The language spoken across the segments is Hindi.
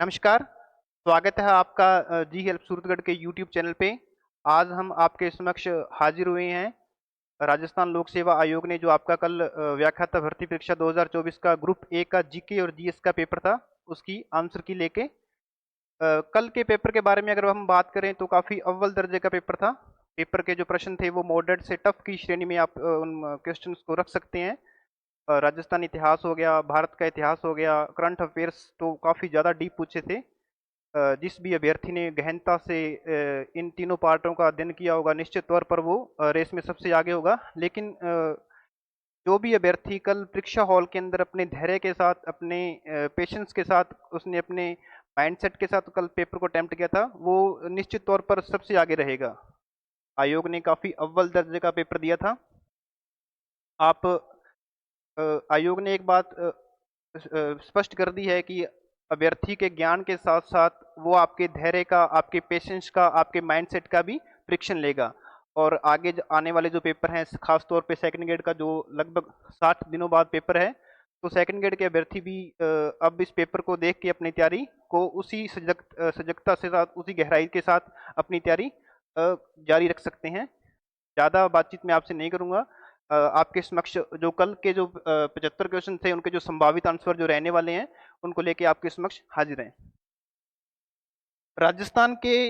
नमस्कार, स्वागत है आपका जी हेल्प सूरतगढ़ के यूट्यूब चैनल पे। आज हम आपके समक्ष हाजिर हुए हैं। राजस्थान लोक सेवा आयोग ने जो आपका कल व्याख्याता भर्ती परीक्षा 2024 का ग्रुप ए का जीके और जीएस का पेपर था, उसकी आंसर की लेके कल के पेपर के बारे में अगर हम बात करें तो काफ़ी अव्वल दर्जे का पेपर था। पेपर के जो प्रश्न थे वो मॉडरेट से टफ की श्रेणी में आप उन क्वेश्चंस को रख सकते हैं। राजस्थान इतिहास हो गया, भारत का इतिहास हो गया, करंट अफेयर्स तो काफ़ी ज़्यादा डीप पूछे थे। जिस भी अभ्यर्थी ने गहनता से इन तीनों पार्टों का अध्ययन किया होगा, निश्चित तौर पर वो रेस में सबसे आगे होगा। लेकिन जो भी अभ्यर्थी कल परीक्षा हॉल के अंदर अपने धैर्य के साथ, अपने पेशेंस के साथ, उसने अपने माइंडसेट के साथ कल पेपर को अटेम्प्ट किया था, वो निश्चित तौर पर सबसे आगे रहेगा। आयोग ने काफ़ी अव्वल दर्जे का पेपर दिया था। आप आयोग ने एक बात स्पष्ट कर दी है कि अभ्यर्थी के ज्ञान के साथ साथ वो आपके धैर्य का, आपके पेशेंस का, आपके माइंडसेट का भी परीक्षण लेगा। और आगे आने वाले जो पेपर हैं, खास तौर पे सेकंड ग्रेड का जो लगभग 60 दिनों बाद पेपर है, तो सेकंड ग्रेड के अभ्यर्थी भी अब इस पेपर को देख के अपनी तैयारी को उसी सजगता से साथ, उसी गहराई के साथ अपनी तैयारी जारी रख सकते हैं। ज़्यादा बातचीत मैं आपसे नहीं करूँगा। आपके समक्ष जो कल के जो 75 क्वेश्चन थे, उनके जो संभावित आंसर जो रहने वाले हैं, उनको लेके आपके समक्ष हाजिर हैं। राजस्थान के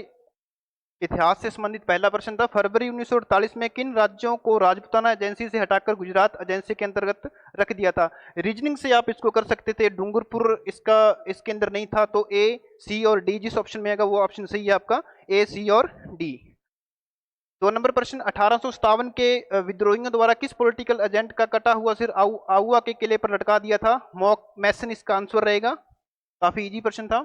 इतिहास से संबंधित पहला प्रश्न था, फरवरी 1948 में किन राज्यों को राजपूताना एजेंसी से हटाकर गुजरात एजेंसी के अंतर्गत रख दिया था? रीजनिंग से आप इसको कर सकते थे। डूंगरपुर इसके अंदर नहीं था, तो ए, सी और डी जिस ऑप्शन में आएगा वो ऑप्शन सही है आपका, ए, सी और डी। 2 नंबर प्रश्न, 1857 के विद्रोहियों द्वारा किस पॉलिटिकल एजेंट का कटा हुआ सिर आउआ के किले पर लटका दिया था? मॉक मैसन इसका आंसर रहेगा। काफी इजी प्रश्न था।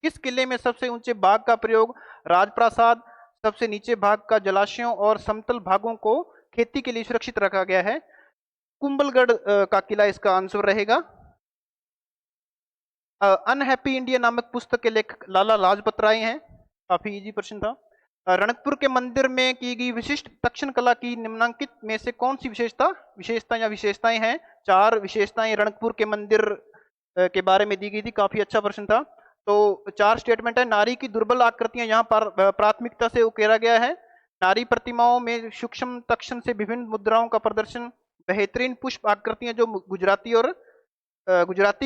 किस किले में सबसे ऊंचे भाग का प्रयोग राजप्रासाद, सबसे नीचे भाग का जलाशयों और समतल भागों को खेती के लिए सुरक्षित रखा गया है? कुंभलगढ़ का किला इसका आंसर रहेगा। अनहैप्पी इंडिया नामक पुस्तक के लेखक लाला लाजपत राय हैं। काफी इजी प्रश्न था। रणकपुर के मंदिर में की गई विशिष्ट दक्षिण कला की निम्नलिखित में से कौन सी विशेषता या विशेषताएं हैं? 4 विशेषताएं रणकपुर के मंदिर के बारे में दी गई थी। काफी अच्छा प्रश्न था। तो 4 स्टेटमेंट है। नारी की दुर्बल आकृतियां यहाँ पर प्राथमिकता से उकेरा गया है। नारी प्रतिमाओं में सूक्ष्म तक्षण से विभिन्न मुद्राओं का प्रदर्शन, बेहतरीन पुष्प आकृतियां जो गुजराती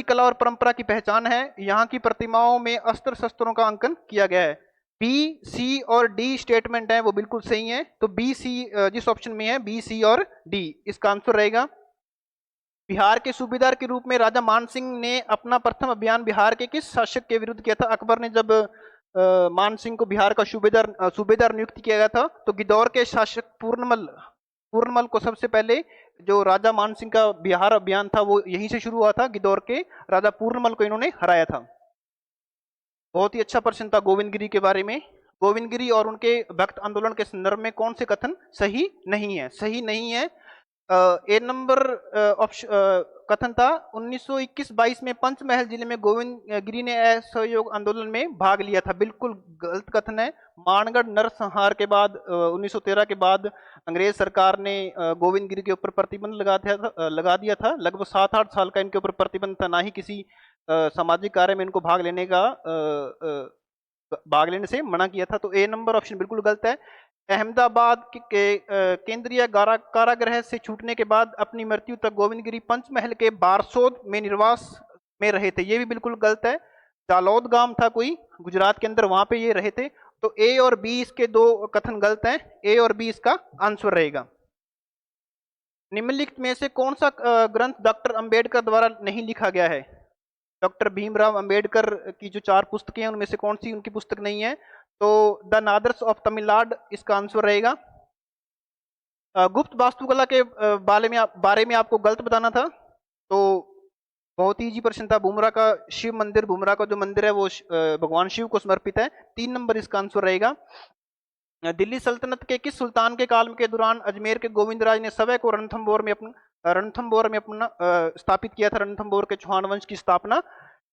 कला और परंपरा की पहचान है। यहाँ की प्रतिमाओं में अस्त्र शस्त्रों का अंकन किया गया है। बी, सी और डी स्टेटमेंट है वो बिल्कुल सही है। तो बी, सी जिस ऑप्शन में है, बी, सी और डी इसका आंसर रहेगा। बिहार के सूबेदार के रूप में राजा मान सिंह ने अपना प्रथम अभियान बिहार के किस शासक के विरुद्ध किया था? अकबर ने जब मान सिंह को बिहार का सूबेदार नियुक्त किया गया था, तो गिदौर के शासक पूर्णमल को सबसे पहले जो राजा मान सिंह का बिहार अभियान था वो यहीं से शुरू हुआ था। गिदौर के राजा पूर्णमल को इन्होंने हराया था। बहुत ही अच्छा प्रश्न था गोविंद गिरी के बारे में। गोविंद गिरी और उनके भक्त आंदोलन के संदर्भ में कौन से कथन सही नहीं है? सही नहीं है। ए नंबर ऑप्शन कथन था, 1921-22 में पंचमहल जिले में गोविंद गिरी ने असहयोग आंदोलन में भाग लिया था। बिल्कुल गलत कथन है। मानगढ़ नरसंहार के बाद 1913 के बाद अंग्रेज सरकार ने गोविंद गिरी के ऊपर प्रतिबंध लगा दिया था। लगभग 7-8 साल का इनके ऊपर प्रतिबंध था। ना ही किसी सामाजिक कार्य में इनको भाग लेने से मना किया था। तो ए नंबर ऑप्शन बिल्कुल गलत है। अहमदाबाद के केंद्रीय कारागृह से छूटने के बाद अपनी मृत्यु तक गोविंद गिरी पंचमहल के बारसोद में निर्वास में रहे थे। ये भी बिल्कुल गलत है। जालौद गांव था कोई गुजरात के अंदर, वहां पे ये रहे थे। तो ए और बी इसके 2 कथन गलत हैं। ए और बी इसका आंसर रहेगा। निम्नलिखित में से कौन सा ग्रंथ डॉक्टर अंबेडकर द्वारा नहीं लिखा गया है? डॉक्टर भीमराव अंबेडकर की जो 4 पुस्तकें हैं उनमें से कौन सी उनकी पुस्तक नहीं है? तो द नादर्स ऑफ तमिलनाडु इसका आंसर रहेगा। गुप्त वास्तुकला के बारे में आपको गलत बताना था। तो बहुत ही इजी प्रश्न था। बुमरा का शिव मंदिर, बुमरा का जो मंदिर है वो भगवान शिव को समर्पित है। 3 नंबर इसका आंसर रहेगा। दिल्ली सल्तनत के किस सुल्तान के काल के दौरान अजमेर के गोविंदराज ने सवै को रणथंभौर में अपना स्थापित किया था? रणथंभौर के चौहान वंश की स्थापना।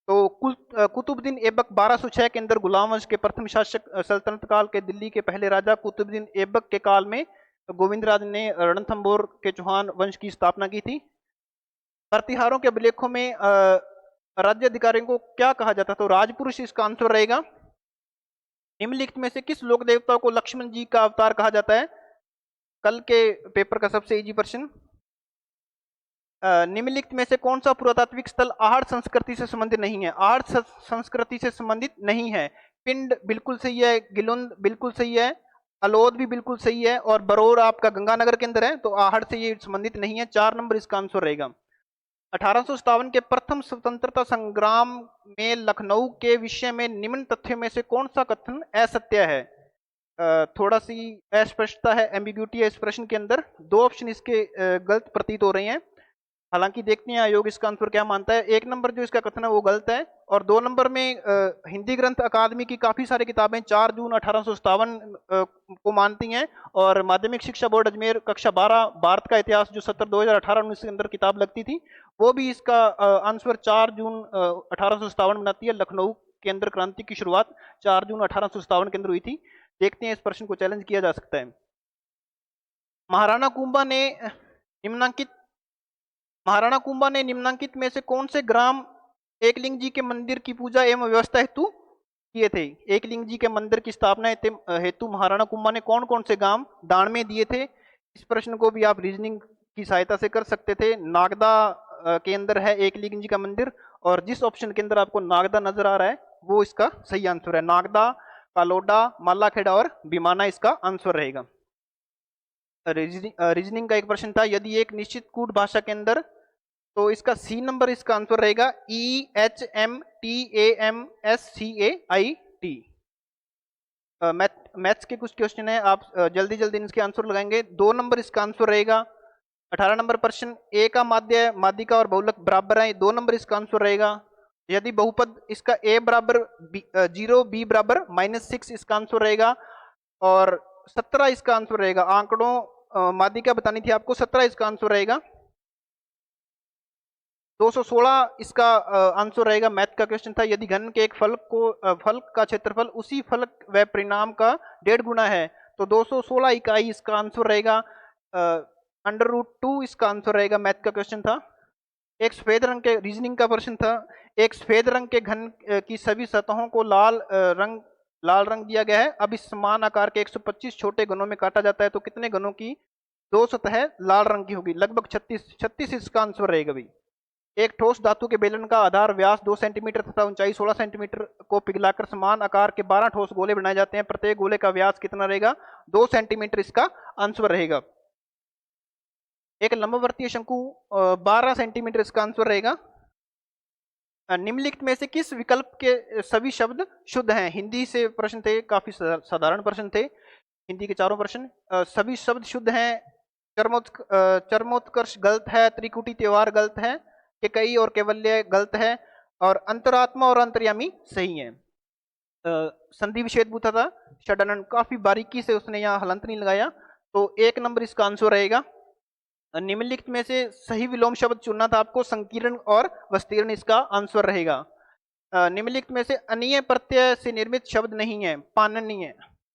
तो कुतुबुद्दीन ऐबक 1206 के अंदर गुलाम वंश के प्रथम शासक, सल्तनत काल के दिल्ली के पहले राजा कुतुबुद्दीन ऐबक के काल में गोविंदराज ने रणथंभौर के चौहान वंश की स्थापना की थी। प्रतिहारों के अभिलेखों में राज्य अधिकारियों को क्या कहा जाता है? तो राजपुरुष इसका आंसर रहेगा। निम्नलिखित में से किस लोक देवता को लक्ष्मण जी का अवतार कहा जाता है? कल के पेपर का सबसे इजी प्रश्न। निम्नलिखित में से कौन सा पुरातात्विक स्थल आहड़ संस्कृति से संबंधित नहीं है? आहड़ संस्कृति से संबंधित नहीं है। पिंड बिल्कुल सही है, गिलुंद बिल्कुल सही है, अलोद भी बिल्कुल सही है, और बरौर आपका गंगानगर के अंदर है, तो आहड़ से ये संबंधित नहीं है। 4 नंबर इसका आंसर रहेगा। 1857 के प्रथम स्वतंत्रता संग्राम में लखनऊ के विषय में निम्न तथ्यों में से कौन सा कथन असत्य है? थोड़ा सी अस्पष्टता है, एम्बिग्यूटी है इस प्रश्न के अंदर। 2 ऑप्शन इसके गलत प्रतीत हो रहे हैं, हालांकि देखते हैं आयोग इसका आंसर क्या मानता है। 1 नंबर जो इसका कथन है वो गलत है, और 2 नंबर में हिंदी ग्रंथ अकादमी की काफी सारी किताबें 4 जून 1857 को मानती हैं, और माध्यमिक शिक्षा बोर्ड अजमेर कक्षा 12 भारत का इतिहास जो सत्र 2018-19 के अंदर किताब लगती थी, वो भी इसका आंसर 4 जून 1857 बनाती है। लखनऊ के अंदर क्रांति की शुरुआत 4 जून 1857 के अंदर हुई थी। देखते हैं इस प्रश्न को चैलेंज किया जा सकता है। महाराणा कुंभा ने निम्नांकित में से कौन से ग्राम एकलिंग जी के मंदिर की पूजा एवं व्यवस्था हेतु किए थे? एकलिंग जी के मंदिर की स्थापना हेतु महाराणा कुंभा ने कौन कौन से गांव दान में दिए थे? इस प्रश्न को भी आप रीजनिंग की सहायता से कर सकते थे। नागदा के अंदर है एकलिंग जी का मंदिर, और जिस ऑप्शन के अंदर आपको नागदा नजर आ रहा है वो इसका सही आंसर है। नागदा, कालोडा, मालाखेड़ा और बीमाना इसका आंसर रहेगा। रीजनिंग का एक प्रश्न था, यदि एक निश्चित कूट भाषा के अंदर, तो इसका सी नंबर इसका आंसर रहेगा। EHMTAMSCAIT। मैथ्स के कुछ क्वेश्चन है, आप जल्दी जल्दी इसके आंसर लगाएंगे। 2 नंबर इसका आंसर रहेगा। 18 नंबर प्रश्न, ए का माध्य माध्यिका और बहुलक बराबर है, 2 नंबर इसका आंसर रहेगा। यदि बहुपद इसका a बराबर 0, b बराबर -6 इसका आंसर रहेगा, और 17 इसका आंसर रहेगा। आंकड़ों माध्यिका बतानी थी आपको, 17 इसका आंसर रहेगा। 216 इसका आंसर रहेगा। मैथ का क्वेश्चन था, यदि घन के एक फलक का क्षेत्रफल उसी फलक व परिणाम का 1.5 गुना है, तो 216 इकाई इसका आंसर रहेगा। √2 इसका आंसर रहेगा। मैथ का क्वेश्चन था। एक सफेद रंग के रीजनिंग का प्रश्न था, एक सफेद रंग के घन की सभी सतहों को लाल रंग दिया गया है। अब इस समान आकार के 125 छोटे घनों में काटा जाता है, तो कितने घनों की 2 सतहें लाल रंग की होगी? लगभग 36 इसका आंसर रहेगा भाई। एक ठोस धातु के बेलन का आधार व्यास 2 सेंटीमीटर तथा ऊंचाई 16 सेंटीमीटर को पिघलाकर समान आकार के 12 ठोस गोले बनाए जाते हैं। प्रत्येक गोले का व्यास कितना रहेगा? 2 सेंटीमीटर इसका आंसर रहेगा। एक लंबवर्तीय शंकु 12 सेंटीमीटर इसका आंसर रहेगा। निम्नलिखित में से किस विकल्प के सभी शब्द शुद्ध हैं? हिंदी से प्रश्न थे, काफी साधारण प्रश्न थे हिंदी के चारों प्रश्न। सभी शब्द शुद्ध हैं। चरमोत्कर्ष गलत है, त्रिकुटी त्योहार गलत है, केकई और केवल्य गलत है, और अंतरात्मा और अंतर्यामी सही है। संधि विच्छेद पूछा था, षडानंद काफी बारीकी से उसने यहाँ हलंत नहीं लगाया, तो 1 नंबर इसका आंसर रहेगा। निम्नलिखित में से सही विलोम शब्द चुनना था आपको, संकीर्ण और विस्तीर्ण इसका आंसर रहेगा। निम्नलिखित में से अनीय प्रत्यय से निर्मित शब्द नहीं है, पाणनीय,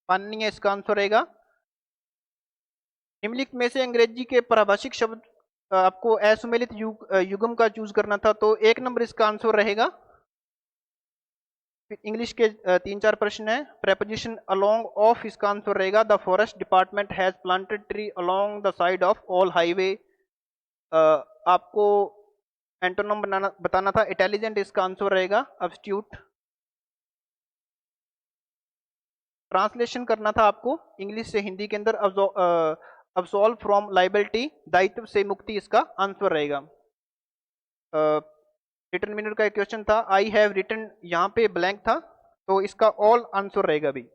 पाणनीय इसका आंसर रहेगा। निम्नलिखित में से अंग्रेजी के पारिभाषिक शब्द आपको असुमेलित युग्म का चूज करना था, तो 1 नंबर इसका आंसर रहेगा। इंग्लिश के 3-4 प्रश्न है। प्रेपोजिशन अलोंग ऑफ इसका आंसर रहेगा। The forest department has planted tree along the side of all highway. आपको एंटोनिम बताना था, इंटेलिजेंट इसका आंसर रहेगा। अब्स्ट्यूट। ट्रांसलेशन करना था आपको इंग्लिश से हिंदी के अंदर, अब्सॉल्व फ्रॉम लाइबिलिटी, दायित्व से मुक्ति इसका आंसर रहेगा। रिटन मिनट का एक क्वेश्चन था, आई हैव रिटन, यहाँ पे ब्लैंक था, तो इसका ऑल आंसर रहेगा भी।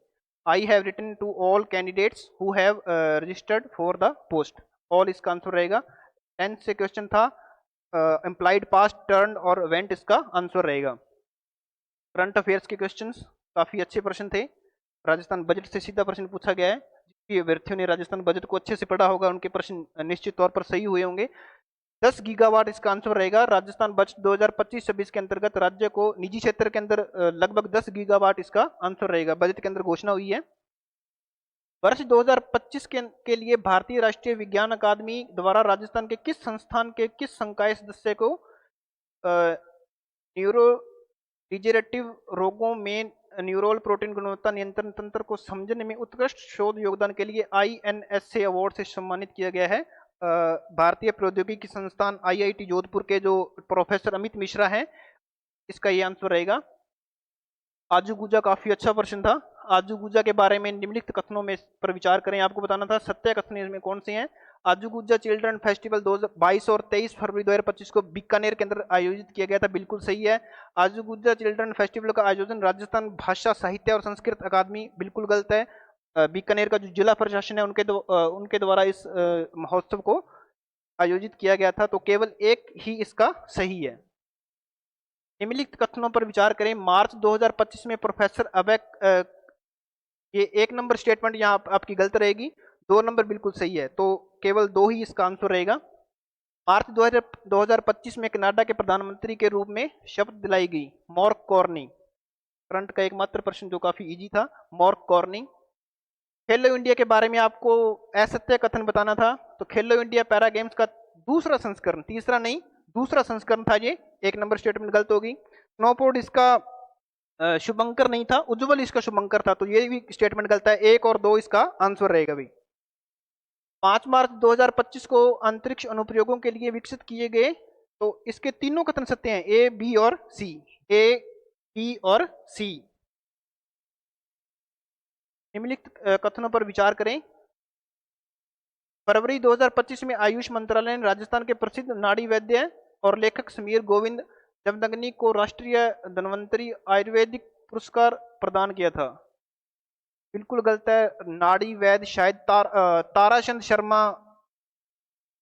I have written to all candidates who have registered for the post, all इसका आंसर रहेगा। 10th से क्वेश्चन था, एम्प्लाइड पास्ट, टर्न और वेंट इसका आंसर रहेगा। करंट अफेयर्स के क्वेश्चंस काफी अच्छे प्रश्न थे। राजस्थान बजट से सीधा प्रश्न पूछा गया है। जिसके अभ्यर्थियों ने राजस्थान बजट को अच्छे से पढ़ा होगा, उनके प्रश्न निश्चित तौर पर सही हुए होंगे। 10 गीगावाट इसका आंसर रहेगा। राजस्थान बजट 2025-26 के अंतर्गत राज्य को निजी क्षेत्र के अंदर लगभग 10 गीगावाट इसका आंसर रहेगा, बजट के अंदर घोषणा हुई है। वर्ष 2025 के लिए भारतीय राष्ट्रीय विज्ञान अकादमी द्वारा राजस्थान के किस संस्थान के किस संकाय सदस्य को न्यूरो डिजेनरेटिव रोगों में न्यूरल प्रोटीन गुणवत्ता नियंत्रण तंत्र को समझने में उत्कृष्ट शोध योगदान के लिए INSA अवार्ड से सम्मानित किया गया है। भारतीय प्रौद्योगिकी संस्थान IIT जोधपुर के जो प्रोफेसर अमित मिश्रा हैं, इसका ये आंसर रहेगा। आजू गुजा काफी अच्छा प्रश्न था। आजू गुजा के बारे में निम्नलिखित कथनों में पर विचार करें, आपको बताना था सत्य कथन इसमें कौन से हैं। आजू गुजा चिल्ड्रन फेस्टिवल 22 और 23 फरवरी 2025 को बीकानेर के अंदर आयोजित किया गया था, बिल्कुल सही है। आजू गुजा चिल्ड्रन फेस्टिवल का आयोजन राजस्थान भाषा साहित्य और संस्कृत अकादमी, बिल्कुल गलत है। बीकानेर का जो जिला प्रशासन है उनके द्वारा इस महोत्सव को आयोजित किया गया था, तो केवल एक ही इसका सही है। निम्नलिखित कथनों पर विचार करें। मार्च 2025 में प्रोफेसर अबेक, ये 1 नंबर स्टेटमेंट यहाँ आपकी गलत रहेगी, 2 नंबर बिल्कुल सही है, तो केवल 2 ही इसका आंसर रहेगा। मार्च 2025 में कनाडा के प्रधानमंत्री के रूप में शपथ दिलाई गई मार्क कार्नी। करंट का एकमात्र प्रश्न जो काफी इजी था, मार्क कार्नी। खेलो इंडिया के बारे में आपको असत्य कथन बताना था, तो खेलो इंडिया पैरा गेम्स का दूसरा संस्करण, तीसरा नहीं दूसरा संस्करण था ये, 1 नंबर स्टेटमेंट गलत होगी। स्नोबोर्ड इसका शुभंकर नहीं था, उज्जवल इसका शुभंकर था, तो ये भी स्टेटमेंट गलत है। 1 और 2 इसका आंसर रहेगा भाई। 5 मार्च 2025 को अंतरिक्ष अनुप्रयोगों के लिए विकसित किए गए, तो इसके तीनों कथन सत्य हैं, ए बी और सी, ए बी और सी। निम्नलिखित कथनों पर विचार करें। फरवरी 2025 में आयुष मंत्रालय ने राजस्थान के प्रसिद्ध नाड़ी वैद्य और लेखक समीर गोविंद जमदग्नि को राष्ट्रीय धन्वंतरी आयुर्वेदिक पुरस्कार प्रदान किया था, बिल्कुल गलत है। नाड़ी वैद्य शायद ताराचंद शर्मा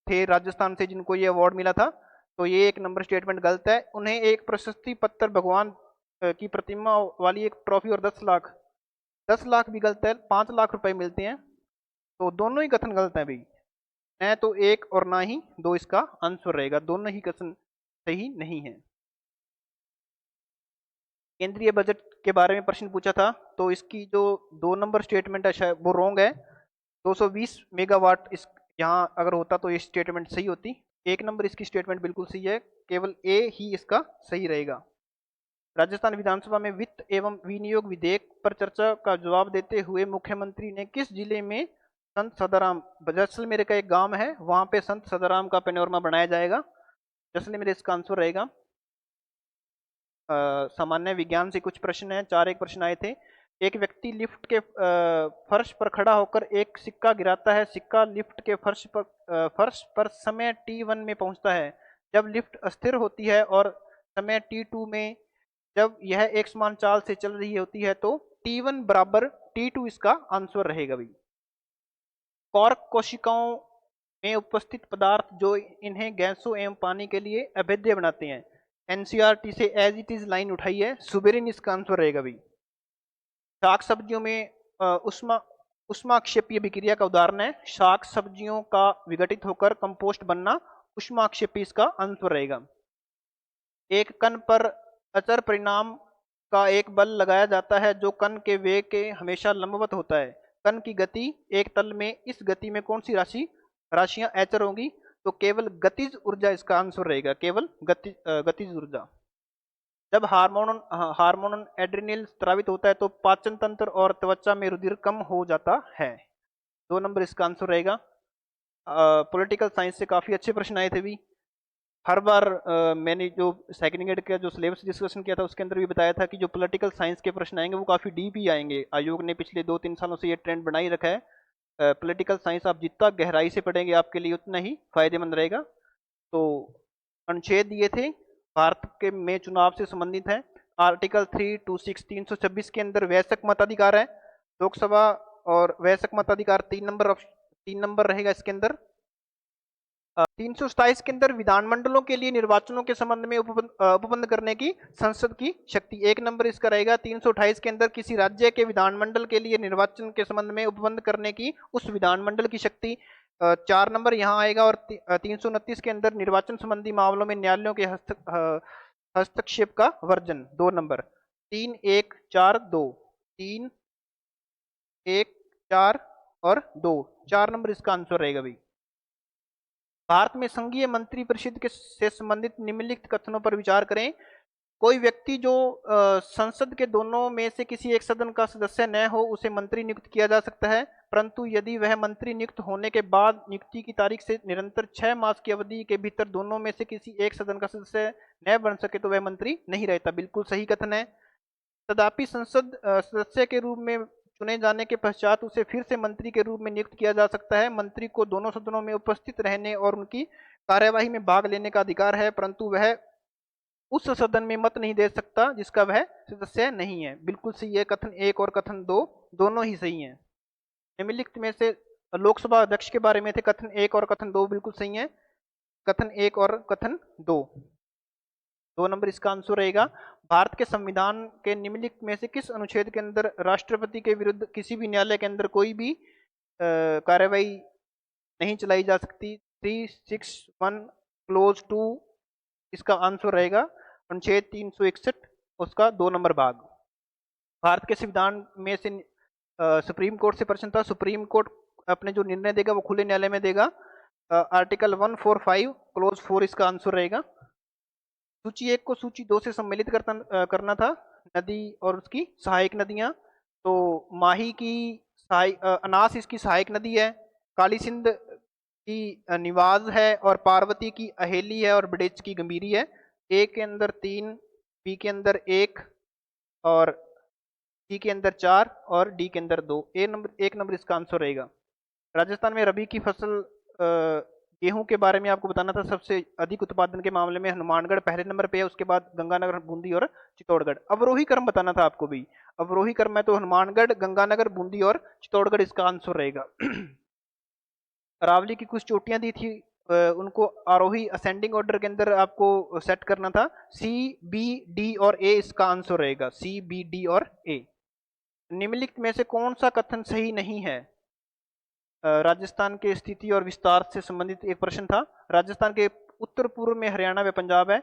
थे राजस्थान से जिनको ये अवार्ड मिला था, तो ये 1 नंबर स्टेटमेंट गलत है। उन्हें एक प्रशस्ति पत्र, भगवान की प्रतिमा वाली एक ट्रॉफी और 10 लाख भी गलत है, 5 लाख रुपए मिलते हैं, तो दोनों ही कथन गलत है भाई। न तो 1 और ना ही 2 इसका आंसर रहेगा, दोनों ही कथन सही नहीं है। केंद्रीय बजट के बारे में प्रश्न पूछा था, तो इसकी जो 2 नंबर स्टेटमेंट है शायद वो रॉन्ग है। 220 मेगावाट इस यहाँ अगर होता तो ये स्टेटमेंट सही होती। 1 नंबर इसकी स्टेटमेंट बिल्कुल सही है, केवल ए ही इसका सही रहेगा। राजस्थान विधानसभा में वित्त एवं विनियोग विधेयक पर चर्चा का जवाब देते हुए मुख्यमंत्री ने किस जिले में संत सदाराम, जैसलमेर का एक गांव है वहां पे संत सदाराम का पेनोरमा बनाया जाएगा, जैसलमेर इसका आंसर रहेगा। सामान्य विज्ञान से कुछ प्रश्न है, 4 एक प्रश्न आए थे। एक व्यक्ति लिफ्ट के फर्श पर खड़ा होकर एक सिक्का गिराता है, सिक्का लिफ्ट के फर्श पर समय t1 में पहुंचता है। जब लिफ्ट अस्थिर होती है और समय t2 में जब यह एक समान चाल से चल रही होती है, तो t1 बराबर t2 इसका आंसर रहेगा भाई। कॉर्क कोशिकाओं में उपस्थित पदार्थ जो इन्हें गैसों एवं पानी के लिए अभेद्य बनाते हैं। एनसीईआरटी से एज इट इज लाइन उठाई है, सुबेरिन इसका आंसर रहेगा भाई। शाक सब्जियों में उष्माक्षेपीय अभिक्रिया का उदाहरण है, शाक सब्जियों का विघटित होकर कंपोस्ट बनना, उष्माक्षेपी इसका आंसर रहेगा। एक कण पर अचर परिणाम का एक बल लगाया जाता है जो कण के वेग के हमेशा लंबवत होता है। कण की गति एक तल में, इस गति में कौन सी राशियां अचर होंगी, तो केवल गतिज ऊर्जा इसका आंसर रहेगा, केवल गतिज ऊर्जा। जब हार्मोन एड्रिनल स्रावित होता है तो पाचन तंत्र और त्वचा में रुधिर कम हो जाता है, 2 नंबर इसका आंसर रहेगा। पॉलिटिकल साइंस से काफी अच्छे प्रश्न आए थे भी। हर बार मैंने जो सेकंड ग्रेड का जो सिलेबस डिस्कशन किया था उसके अंदर भी बताया था कि जो पॉलिटिकल साइंस के प्रश्न आएंगे वो काफी डीप ही आएंगे। आयोग ने पिछले 2-3 सालों से ये ट्रेंड बनाई रखा है। पॉलिटिकल साइंस आप जितना गहराई से पढ़ेंगे आपके लिए उतना ही फायदेमंद रहेगा। तो अनुच्छेद दिए थे भारत के में चुनाव से संबंधित है। आर्टिकल 326 326 के अंदर वयस्क मताधिकार है लोकसभा, और वयस्क मताधिकार 3 नंबर रहेगा इसके अंदर। 327 के अंदर विधानमंडलों के लिए निर्वाचनों के संबंध में उपबंध करने की संसद की शक्ति, 1 नंबर इसका रहेगा। 328 के अंदर किसी राज्य के विधानमंडल के लिए निर्वाचन के संबंध में उपबंध करने की उस विधानमंडल की शक्ति, 4 नंबर यहाँ आएगा। और 329 के अंदर निर्वाचन संबंधी मामलों में न्यायालयों के हस्तक्षेप का वर्जन, 2 नंबर। 3 1 4 2, 3 1 4 और 2, 4 नंबर इसका आंसर रहेगा भाई। भारत में संघीय मंत्री परिषद के से संबंधित निम्नलिखित कथनों पर विचार करें। कोई व्यक्ति जो संसद के दोनों में से किसी एक सदन का सदस्य न हो उसे मंत्री नियुक्त किया जा सकता है, परंतु यदि वह मंत्री नियुक्त होने के बाद नियुक्ति की तारीख से निरंतर 6 मास की अवधि के भीतर दोनों में से किसी एक सदन का सदस्य न बन सके तो वह मंत्री नहीं रहता। बिल्कुल सही कथन है। तथापि संसद सदस्य के रूप में चुने जाने के पश्चात उसे फिर से मंत्री के रूप में नियुक्त किया जा सकता है। मंत्री को दोनों सदनों में उपस्थित रहने और उनकी कार्यवाही में भाग लेने का अधिकार है, परंतु वह उस सदन में मत नहीं दे सकता जिसका वह सदस्य नहीं है। बिल्कुल सही है। कथन 1 और कथन 2 दोनों ही सही हैं। निम्नलिखित में से लोकसभा अध्यक्ष के बारे में थे कथन 1 और कथन 2 बिल्कुल सही है। कथन 1 और कथन 2 नंबर इसका आंसर रहेगा। भारत के संविधान के निम्नलिखित में से किस अनुच्छेद के अंदर राष्ट्रपति के विरुद्ध किसी भी न्यायालय के अंदर कोई भी कार्रवाई नहीं चलाई जा सकती? 361 क्लोज 2 इसका आंसर रहेगा। अनुच्छेद 361 उसका 2 नंबर भाग। भारत के संविधान में से सुप्रीम कोर्ट से प्रश्न था। सुप्रीम कोर्ट अपने जो निर्णय देगा वो खुले न्यायालय में देगा। आर्टिकल 145 क्लोज 4 इसका आंसर रहेगा। सूची 1 को सूची 2 से सम्मिलित करना था। नदी और उसकी सहायक नदियां। तो माही की अनास इसकी सहायक नदी है, काली सिंध की निवाज है, और पार्वती की अहेली है, और बडेच की गंभीरी है। ए के अंदर 3, बी के अंदर 1, और सी के अंदर 4, और डी के अंदर 2। 1 नंबर इसका आंसर रहेगा। राजस्थान में रबी की फसल गेहूं के बारे में आपको बताना था। सबसे अधिक उत्पादन के मामले में हनुमानगढ़ पहले नंबर पे है, उसके बाद गंगानगर, बूंदी और चित्तौड़गढ़। अवरोही क्रम बताना था आपको भी। अवरोही क्रम में तो हनुमानगढ़, गंगानगर, बूंदी और चित्तौड़गढ़ इसका आंसर रहेगा। अरावली की कुछ चोटियां दी थी, उनको आरोही असेंडिंग ऑर्डर के अंदर आपको सेट करना था। सी, बी, डी और ए इसका आंसर रहेगा। सी, बी, डी और ए। निम्नलिखित में से कौन सा कथन सही नहीं है? राजस्थान के स्थिति और विस्तार से संबंधित एक प्रश्न था। राजस्थान के उत्तर पूर्व में हरियाणा व पंजाब है।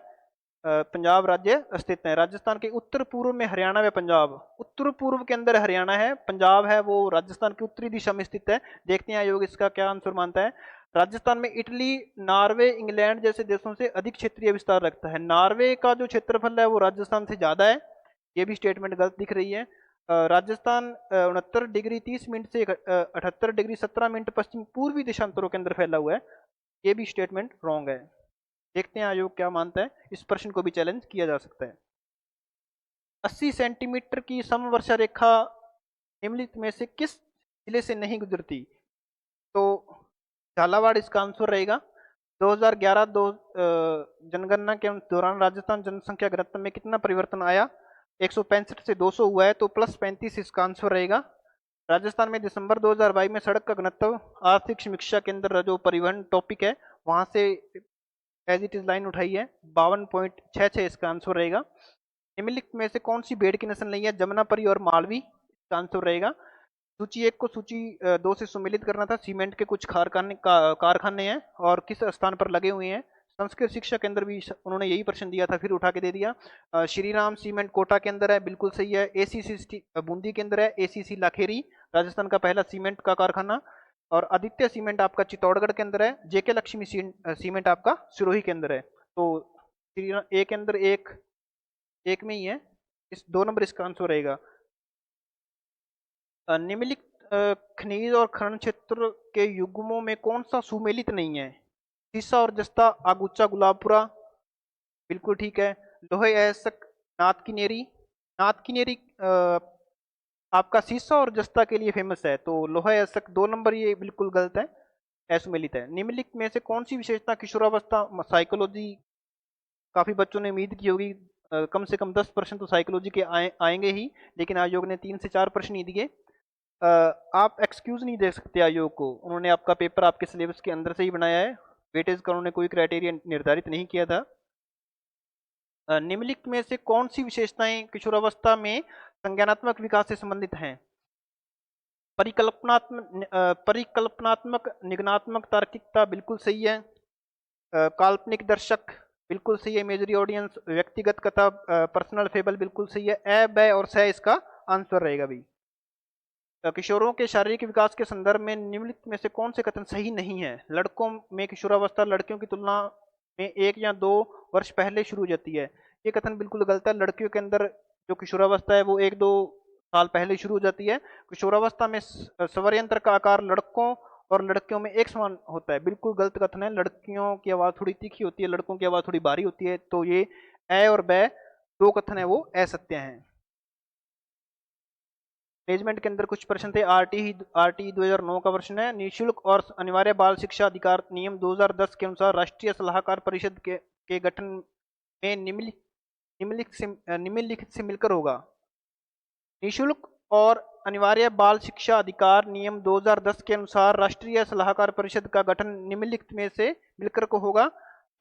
पंजाब राज्य स्थित है। राजस्थान के उत्तर पूर्व में हरियाणा व पंजाब। उत्तर पूर्व के अंदर हरियाणा है, पंजाब है वो राजस्थान की उत्तरी दिशा में स्थित है। देखते हैं आयोग इसका क्या आंसर मानता है। राजस्थान में इटली, नॉर्वे, इंग्लैंड जैसे देशों से अधिक क्षेत्रीय विस्तार रखता है। नॉर्वे का जो क्षेत्रफल है वो राजस्थान से ज्यादा है। ये भी स्टेटमेंट गलत दिख रही है। राजस्थान 69 डिग्री 30 मिनट से 78 डिग्री 17 मिनट पश्चिम पूर्वी देशांतरों के अंदर फैला हुआ है। ये भी स्टेटमेंट रॉन्ग है। देखते हैं आयोग क्या मानता है। इस प्रश्न को भी चैलेंज किया जा सकता है। 80 सेंटीमीटर की समवर्षा रेखा निम्नलिखित में से किस जिले से नहीं गुजरती? तो झालावाड़ इसका आंसर रहेगा। 2011 जनगणना के दौरान राजस्थान जनसंख्या घनत्व में कितना परिवर्तन आया? 165 से 200 हुआ है, तो +35 इसका आंसर रहेगा। राजस्थान में दिसंबर 2022 में सड़क का घनत्व आर्थिक समीक्षा के अंदर जो परिवहन टॉपिक है वहां से एज इट इज लाइन उठाई है। 52.66 इसका आंसर रहेगा। निम्नलिखित में से कौन सी भेड़ की नस्ल नहीं है? जमुनापरी और मालवी इसका आंसर रहेगा। सूची 1 को सूची 2 से सम्मिलित करना था। सीमेंट के कुछ कारखाने हैं और किस स्थान पर लगे हुए हैं? संस्कृत शिक्षा के अंदर भी उन्होंने यही प्रश्न दिया था, फिर उठा के दे दिया। श्री राम सीमेंट कोटा के अंदर है, बिल्कुल सही है। एसीसी बूंदी के अंदर है। एसीसी लाखेरी राजस्थान का पहला सीमेंट का कारखाना। और आदित्य सीमेंट आपका चित्तौड़गढ़ के अंदर है। जेके लक्ष्मी सीमेंट आपका सिरोही के अंदर है। तो श्री ए के अंदर एक में ही है। इस 2 नंबर इसका आंसर रहेगा। निम्नलिखित खनिज और खनन क्षेत्र के युग्मों में कौन सा सुमेलित नहीं है? सीसा और जस्ता, आगुचा, गुलाबपुरा बिल्कुल ठीक है। लोहे अयस्क, नाथकिनेरी। नाथकिनेरी आपका सीसा और जस्ता के लिए फेमस है, तो लोहा अयस्क 2 नंबर ये बिल्कुल गलत है, असुमेलित है। निम्नलिखित में से कौन सी विशेषता किशोरावस्था साइकोलॉजी काफी बच्चों ने उम्मीद की होगी, कम से कम 10 प्रश्न तो साइकोलॉजी के आएंगे ही, लेकिन आयोग ने 3 से 4 प्रश्न ही दिए। आप एक्सक्यूज नहीं दे सकते आयोग को, उन्होंने आपका पेपर आपके सिलेबस के अंदर से ही बनाया है। वेटेज का उन्होंने कोई क्राइटेरिया निर्धारित नहीं किया था। निम्नलिखित में से कौन सी विशेषताएं किशोरावस्था में संज्ञानात्मक विकास से संबंधित हैं? परिकल्पनात्मक निगनात्मक तार्किकता बिल्कुल सही है। काल्पनिक दर्शक बिल्कुल सही है। इमेजरी ऑडियंस, व्यक्तिगत कथा, पर्सनल फेबल बिल्कुल सही है। ए, ब और स इसका आंसर रहेगा भी। किशोरों के शारीरिक विकास के संदर्भ में निम्नलिखित में से कौन से कथन सही नहीं है? लड़कों में किशोरावस्था लड़कियों की तुलना में 1 या 2 वर्ष पहले शुरू हो जाती है। ये कथन बिल्कुल गलत है। लड़कियों के अंदर जो किशोरावस्था है वो 1-2 साल पहले शुरू हो जाती है। किशोरावस्था में स्वरयंत्र का आकार लड़कों और लड़कियों में एक समान होता है। बिल्कुल गलत कथन है। लड़कियों की आवाज़ थोड़ी तीखी होती है, लड़कों की आवाज़ थोड़ी भारी होती है। तो ये ए और बै दो कथन है वो असत्य हैं। मैनेजमेंट के अंदर कुछ प्रश्न थे। आरटी 2009 का प्रश्न है। निःशुल्क और अनिवार्य बाल शिक्षा अधिकार नियम 2010 के अनुसार राष्ट्रीय सलाहकार परिषद के गठन में निम्नलिखित से मिलकर होगा। निःशुल्क और अनिवार्य बाल शिक्षा अधिकार नियम 2010 के अनुसार राष्ट्रीय सलाहकार परिषद का गठन निम्नलिखित में से मिलकर को होगा।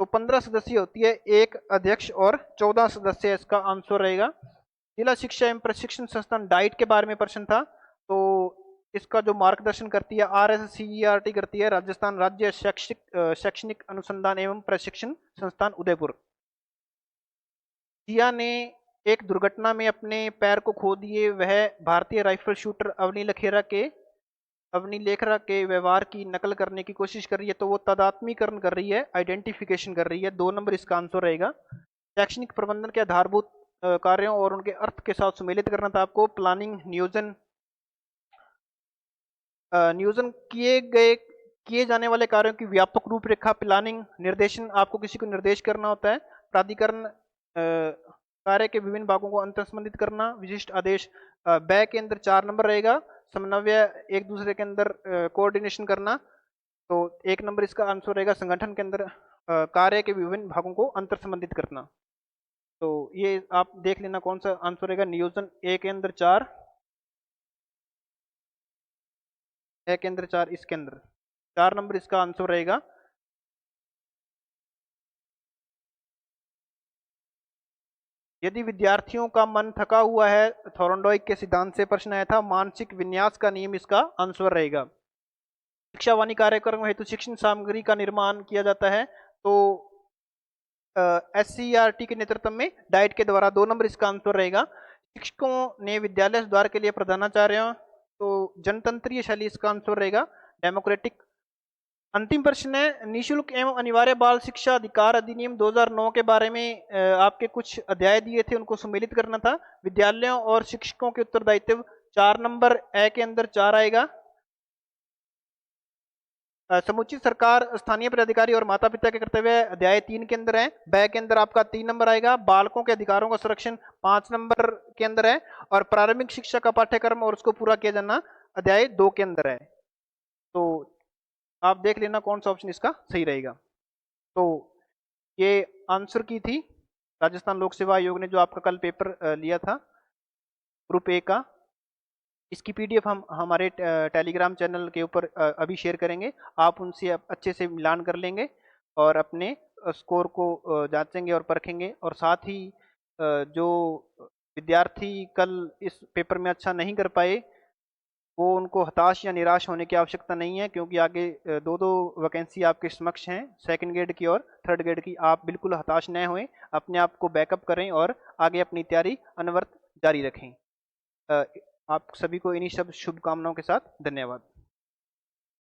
तो 15 सदस्य होती है, एक अध्यक्ष और 14 सदस्य इसका आंसर रहेगा। जिला शिक्षा एवं प्रशिक्षण संस्थान डाइट के बारे में प्रश्न था। तो इसका जो मार्गदर्शन करती है RSCERT करती है, राजस्थान राज्य शैक्षणिक अनुसंधान एवं प्रशिक्षण संस्थान उदयपुर। जिया ने एक दुर्घटना में अपने पैर को खो दिए। वह भारतीय राइफल शूटर अवनी लेखरा के व्यवहार की नकल करने की कोशिश कर रही है। तो वो तादात्मीकरण कर रही है, आइडेंटिफिकेशन कर रही है। 2 नंबर इसका आंसर रहेगा। शैक्षणिक प्रबंधन के आधारभूत कार्यों और उनके अर्थ के साथ सुमेलित करना था आपको। प्लानिंग, नियोजन किए जाने वाले कार्यों की व्यापक रूपरेखा। प्लानिंग, निर्देशन, आपको किसी को निर्देश करना होता है। प्राधिकरण, कार्य के विभिन्न भागों को अंतर संबंधित करना। विशिष्ट आदेश, बै के अंदर 4 नंबर रहेगा। समन्वय, एक दूसरे के अंदर कोऑर्डिनेशन करना। तो 1 नंबर इसका आंसर रहेगा। संगठन के अंदर कार्य के विभिन्न भागों को अंतर संबंधित करना। तो ये आप देख लेना कौन सा आंसर रहेगा। नियोजन, ए के अंदर 4, ए के अंदर 4, इसके अंदर 4 नंबर इसका आंसर रहेगा। यदि विद्यार्थियों का मन थका हुआ है, थॉर्नडाइक के सिद्धांत से प्रश्न आया था। मानसिक विन्यास का नियम इसका आंसर रहेगा। शिक्षा वाणी कार्यक्रम हेतु शिक्षण सामग्री का निर्माण किया जाता है। तो SCERT के नेतृत्व में डाइट के द्वारा। 2 नंबर इसका आंसर रहेगा। शिक्षकों ने विद्यालय सुधार के लिए प्रधानाचार्यों, तो जनतंत्रीय शैली इसका आंसर रहेगा, डेमोक्रेटिक। अंतिम प्रश्न है, निःशुल्क एवं अनिवार्य बाल शिक्षा अधिकार अधिनियम 2009 के बारे में आपके कुछ अध्याय दिए थे, उनको सम्मिलित करना था। विद्यालयों और शिक्षकों के उत्तरदायित्व, 4 नंबर ए के अंदर 4 आएगा। समुचित सरकार, स्थानीय पदाधिकारी और माता पिता के कर्तव्य, अध्याय 3 के अंदर है। बै के अंदर आपका 3 नंबर आएगा। बालकों के अधिकारों का संरक्षण 5 नंबर के अंदर है। और प्रारंभिक शिक्षा का पाठ्यक्रम और उसको पूरा किया जाना अध्याय 2 के अंदर है। तो आप देख लेना कौन सा ऑप्शन इसका सही रहेगा। तो ये आंसर की थी राजस्थान लोक सेवा आयोग ने जो आपका कल पेपर लिया था ग्रुप ए का। इसकी PDF हम हमारे टेलीग्राम चैनल के ऊपर अभी शेयर करेंगे। आप उनसे अच्छे से मिलान कर लेंगे और अपने स्कोर को जांचेंगे और परखेंगे। और साथ ही जो विद्यार्थी कल इस पेपर में अच्छा नहीं कर पाए, वो उनको हताश या निराश होने की आवश्यकता नहीं है, क्योंकि आगे 2-2 वैकेंसी आपके समक्ष हैं, 2nd ग्रेड की और 3rd ग्रेड की। आप बिल्कुल हताश न हों, अपने आप को बैकअप करें और आगे अपनी तैयारी अनवरत जारी रखें। आप सभी को इन्हीं सब शुभकामनाओं के साथ धन्यवाद।